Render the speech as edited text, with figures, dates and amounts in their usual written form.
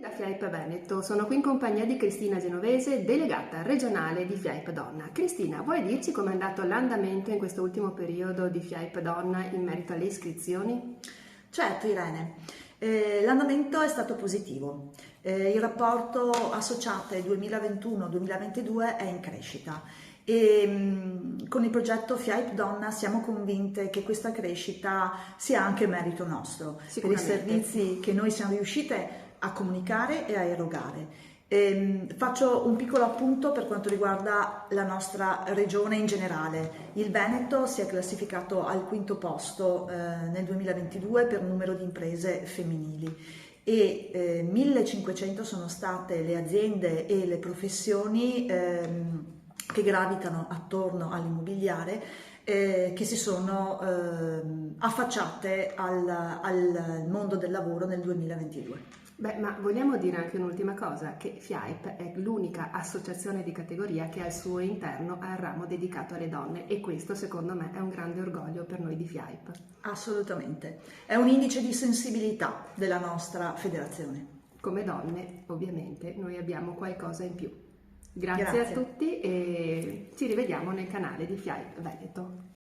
Da FIAIP Veneto, sono qui in compagnia di Cristina Genovese, delegata regionale di FIAIP Donna. Cristina, vuoi dirci com'è andato l'andamento in questo ultimo periodo di FIAIP Donna in merito alle iscrizioni? Certo Irene, l'andamento è stato positivo, il rapporto associate 2021-2022 è in crescita e con il progetto FIAIP Donna siamo convinte che questa crescita sia anche merito nostro per i servizi che noi siamo riuscite a comunicare e a erogare. Faccio un piccolo appunto per quanto riguarda la nostra regione in generale. Il Veneto si è classificato al quinto posto nel 2022 per numero di imprese femminili e 1500 sono state le aziende e le professioni che gravitano attorno all'immobiliare che si sono affacciate al mondo del lavoro nel 2022. Beh, ma vogliamo dire anche un'ultima cosa, che FIAIP è l'unica associazione di categoria che al suo interno ha il ramo dedicato alle donne e questo secondo me è un grande orgoglio per noi di FIAIP. Assolutamente, è un indice di sensibilità della nostra federazione. Come donne, ovviamente, noi abbiamo qualcosa in più. Grazie a tutti e ci rivediamo nel canale di FIAIP Veneto.